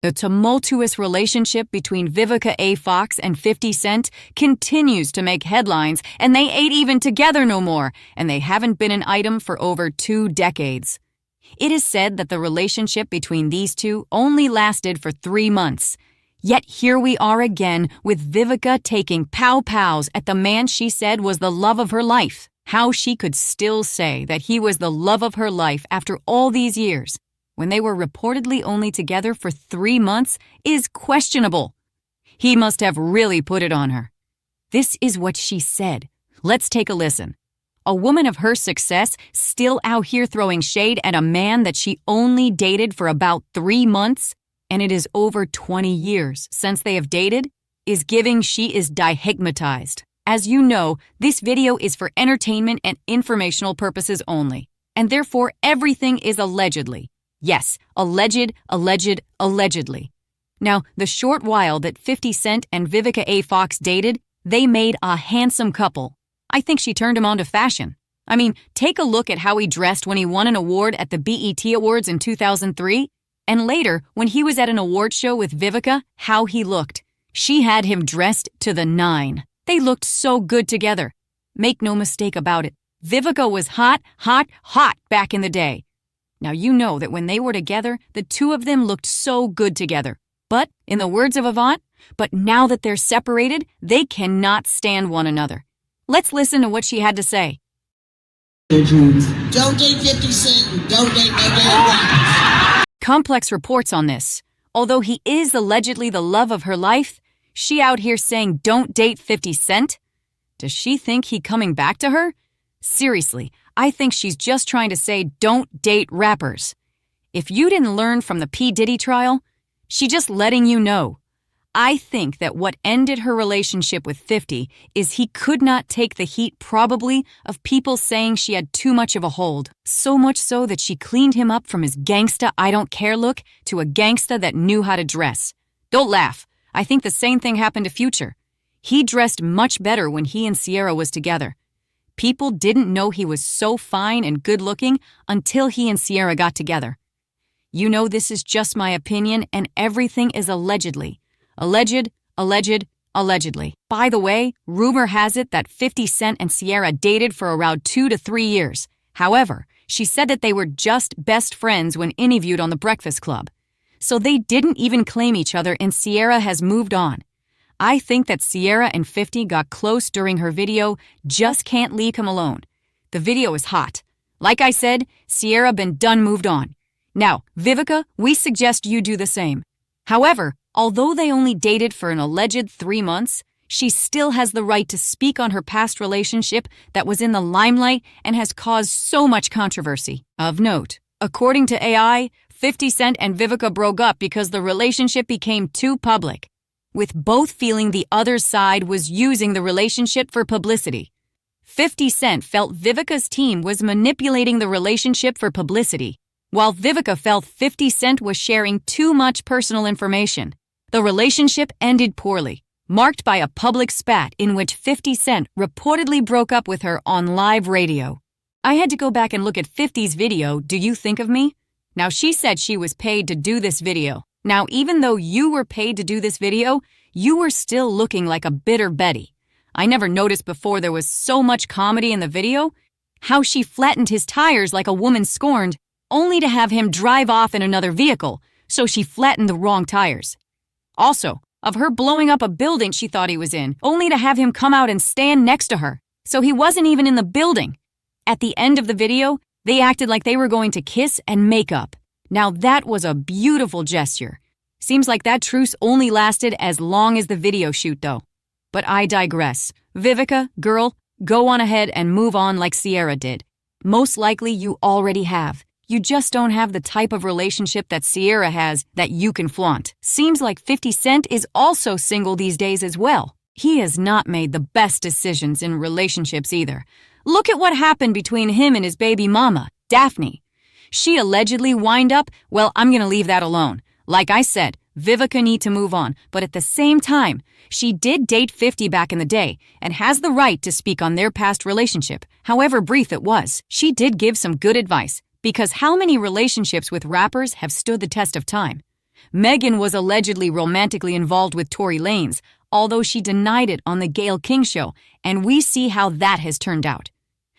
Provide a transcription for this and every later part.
The tumultuous relationship between Vivica A. Fox and 50 Cent continues to make headlines, and they ain't even together no more, and they haven't been an item for over 2 decades. It is said that the relationship between these two only lasted for 3 months. Yet here we are again with Vivica taking pow-pows at the man she said was the love of her life. How she could still say that he was the love of her life after all these years, when they were reportedly only together for 3 months, is questionable. He must have really put it on her. This is what she said. Let's take a listen. A woman of her success still out here throwing shade at a man that she only dated for about 3 months, and it is over 20 years since they have dated, is giving she is dehigmatized. As you know, this video is for entertainment and informational purposes only, and therefore everything is allegedly. Yes, allegedly. Now, the short while that 50 Cent and Vivica A. Fox dated, they made a handsome couple. I think she turned him on to fashion. I mean, take a look at how he dressed when he won an award at the BET Awards in 2003, and later, when he was at an award show with Vivica, how he looked. She had him dressed to the 9. They looked so good together. Make no mistake about it, Vivica was hot back in the day. Now you know that when they were together, the two of them looked so good together. But, in the words of Avant, but now that they're separated, they cannot stand one another. Let's listen to what she had to say. Don't date 50 Cent and don't date no damn rappers. Complex reports on this. Although he is allegedly the love of her life, she out here saying don't date 50 Cent? Does she think he coming back to her? Seriously, I think she's just trying to say don't date rappers. If you didn't learn from the P. Diddy trial, she just letting you know. I think that what ended her relationship with 50 is he could not take the heat probably of people saying she had too much of a hold. So much so that she cleaned him up from his gangsta I don't care look to a gangsta that knew how to dress. Don't laugh. I think the same thing happened to Future. He dressed much better when he and Ciara was together. People didn't know he was so fine and good-looking until he and Ciara got together. You know this is just my opinion, and everything is allegedly. Allegedly. By the way, rumor has it that 50 Cent and Ciara dated for around 2 to 3 years. However, she said that they were just best friends when interviewed on The Breakfast Club. So they didn't even claim each other, and Ciara has moved on. I think that Ciara and 50 got close during her video, just can't leave him alone. The video is hot. Like I said, Ciara been done moved on. Now, Vivica, we suggest you do the same. However, although they only dated for an alleged 3 months, she still has the right to speak on her past relationship that was in the limelight and has caused so much controversy. Of note, according to AI, 50 Cent and Vivica broke up because the relationship became too public, with both feeling the other side was using the relationship for publicity. 50 Cent felt Vivica's team was manipulating the relationship for publicity, while Vivica felt 50 Cent was sharing too much personal information. The relationship ended poorly, marked by a public spat in which 50 Cent reportedly broke up with her on live radio. I had to go back and look at 50's video, Do You Think of Me? Now she said she was paid to do this video. Now even though you were paid to do this video, you were still looking like a bitter Betty. I never noticed before there was so much comedy in the video. How she flattened his tires like a woman scorned, only to have him drive off in another vehicle, so she flattened the wrong tires. Also, of her blowing up a building she thought he was in, only to have him come out and stand next to her, so he wasn't even in the building. At the end of the video, they acted like they were going to kiss and make up. Now that was a beautiful gesture. Seems like that truce only lasted as long as the video shoot though. But I digress. Vivica, girl, go on ahead and move on like Ciara did. Most likely you already have. You just don't have the type of relationship that Ciara has that you can flaunt. Seems like 50 Cent is also single these days as well. He has not made the best decisions in relationships either. Look at what happened between him and his baby mama, Daphne. She allegedly wind up, well, I'm gonna leave that alone. Like I said, Vivica need to move on, but at the same time, she did date 50 back in the day and has the right to speak on their past relationship, however brief it was. She did give some good advice, because how many relationships with rappers have stood the test of time? Megan was allegedly romantically involved with Tory Lanez, although she denied it on the Gayle King show, and we see how that has turned out.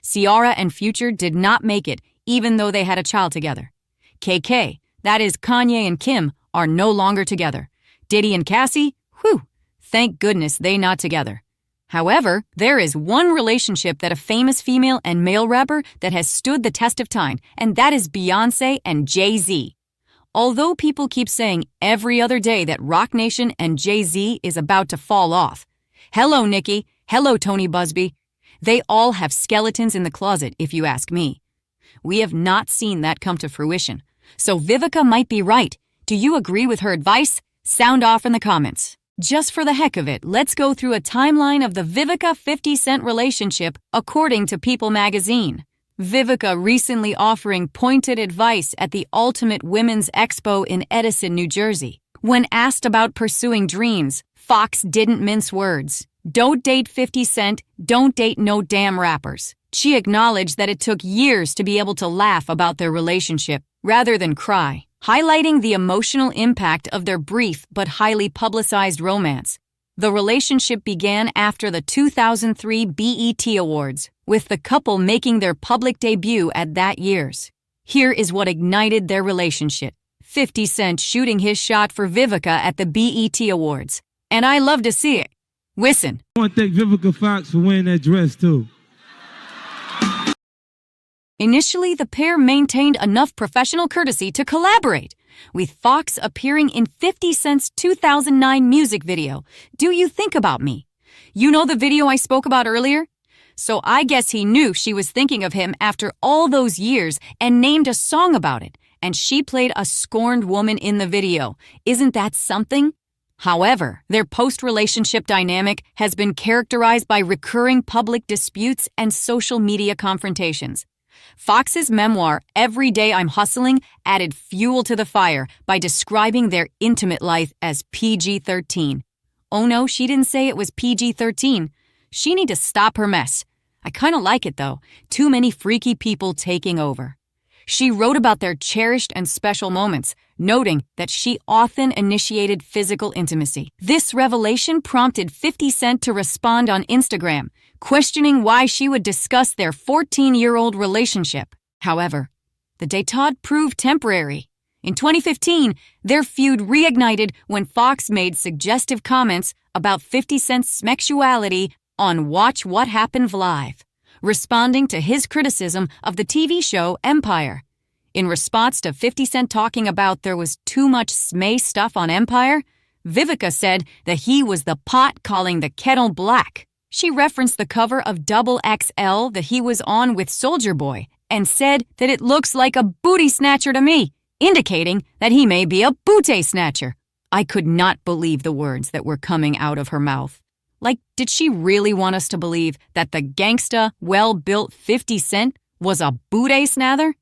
Ciara and Future did not make it, even though they had a child together. KK, that is Kanye and Kim, are no longer together. Diddy and Cassie, whew, thank goodness they not together. However, there is one relationship that a famous female and male rapper that has stood the test of time, and that is Beyoncé and Jay-Z. Although people keep saying every other day that Roc Nation and Jay-Z is about to fall off. Hello, Nicki. Hello, Tony Busby. They all have skeletons in the closet, if you ask me. We have not seen that come to fruition. So Vivica might be right. Do you agree with her advice? Sound off in the comments. Just for the heck of it, let's go through a timeline of the Vivica 50 Cent relationship according to People magazine. Vivica recently offering pointed advice at the Ultimate Women's Expo in Edison, New Jersey. When asked about pursuing dreams, Fox didn't mince words. Don't date 50 Cent, don't date no damn rappers. She acknowledged that it took years to be able to laugh about their relationship rather than cry, highlighting the emotional impact of their brief but highly publicized romance. The relationship began after the 2003 BET Awards, with the couple making their public debut at that year's. Here is what ignited their relationship. 50 Cent shooting his shot for Vivica at the BET Awards. And I love to see it. Listen. I want to thank Vivica Fox for wearing that dress too. Initially, the pair maintained enough professional courtesy to collaborate, with Fox appearing in 50 Cent's 2009 music video, Do You Think About Me? You know the video I spoke about earlier? So I guess he knew she was thinking of him after all those years and named a song about it, and she played a scorned woman in the video. Isn't that something? However, their post-relationship dynamic has been characterized by recurring public disputes and social media confrontations. Fox's memoir, Every Day I'm Hustling, added fuel to the fire by describing their intimate life as PG-13. Oh no, she didn't say it was PG-13. She need to stop her mess. I kinda like it though. Too many freaky people taking over. She wrote about their cherished and special moments, noting that she often initiated physical intimacy. This revelation prompted 50 Cent to respond on Instagram, questioning why she would discuss their 14-year-old relationship. However, the détente proved temporary. In 2015, their feud reignited when Fox made suggestive comments about 50 Cent's sexuality on Watch What Happened Live, responding to his criticism of the TV show Empire. In response to 50 Cent talking about there was too much smay stuff on Empire, Vivica said that he was the pot calling the kettle black. She referenced the cover of Double XL that he was on with Soulja Boy and said that it looks like a booty snatcher to me, indicating that he may be a booty snatcher. I could not believe the words that were coming out of her mouth. Like, did she really want us to believe that the gangsta, well-built 50 Cent was a booty snather?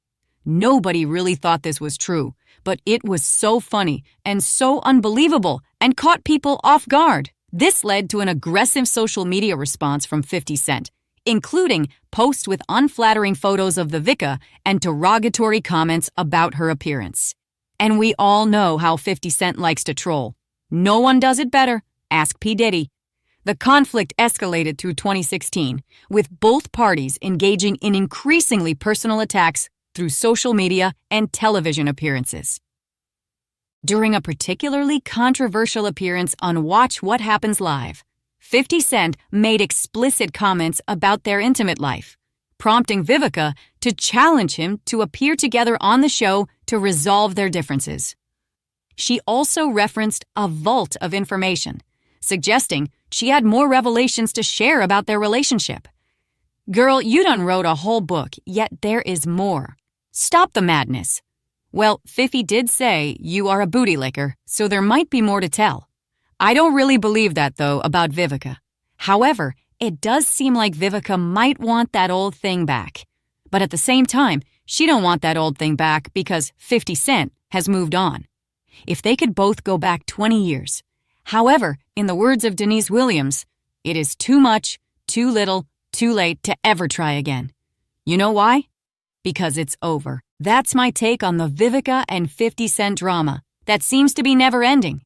Nobody really thought this was true, but it was so funny and so unbelievable and caught people off guard. This led to an aggressive social media response from 50 Cent, including posts with unflattering photos of the Vivica and derogatory comments about her appearance. And we all know how 50 Cent likes to troll. No one does it better. Ask P. Diddy. The conflict escalated through 2016, with both parties engaging in increasingly personal attacks through social media and television appearances. During a particularly controversial appearance on Watch What Happens Live, 50 Cent made explicit comments about their intimate life, prompting Vivica to challenge him to appear together on the show to resolve their differences. She also referenced a vault of information, suggesting she had more revelations to share about their relationship. Girl, you done wrote a whole book, yet there is more. Stop the madness. Well, Fifi did say you are a booty licker, so there might be more to tell. I don't really believe that, though, about Vivica. However, it does seem like Vivica might want that old thing back. But at the same time, she don't want that old thing back because 50 Cent has moved on. If they could both go back 20 years. However, in the words of Denise Williams, it is too much, too little, too late to ever try again. You know why? Because it's over. That's my take on the Vivica and 50 Cent drama. that seems to be never ending.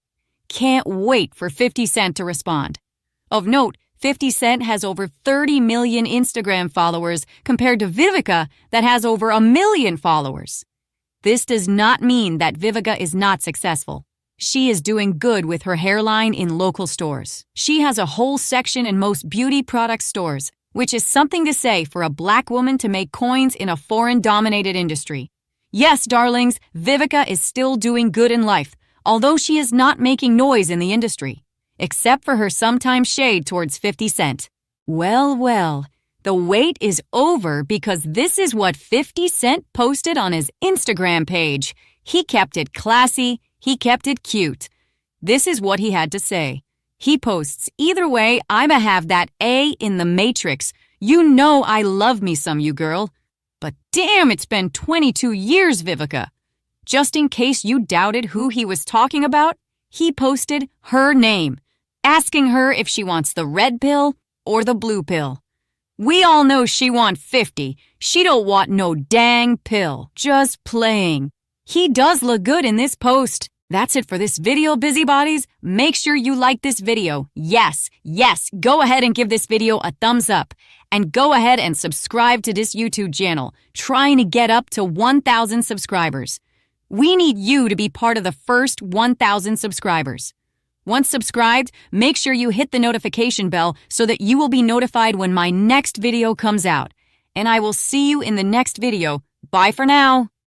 Can't wait for 50 Cent to respond. Of note, 50 Cent has over 30 million Instagram followers compared to Vivica that has over 1 million followers. This does not mean that Vivica is not successful. She is doing good with her hairline in local stores. She has a whole section in most beauty product stores, which is something to say for a black woman to make coins in a foreign-dominated industry. Yes, darlings, Vivica is still doing good in life, although she is not making noise in the industry, except for her sometimes shade towards 50 Cent. Well, the wait is over because this is what 50 Cent posted on his Instagram page. He kept it classy, he kept it cute. This is what he had to say. He posts, "Either way, I'ma have that A in the Matrix. You know I love me some, you girl. But damn, it's been 22 years, Vivica." Just in case you doubted who he was talking about, he posted her name, asking her if she wants the red pill or the blue pill. We all know she want 50. She don't want no dang pill. Just playing. He does look good in this post. That's it for this video, busybodies. Make sure you like this video. Yes, go ahead and give this video a thumbs up. And go ahead and subscribe to this YouTube channel, trying to get up to 1,000 subscribers. We need you to be part of the first 1,000 subscribers. Once subscribed, make sure you hit the notification bell so that you will be notified when my next video comes out. And I will see you in the next video. Bye for now.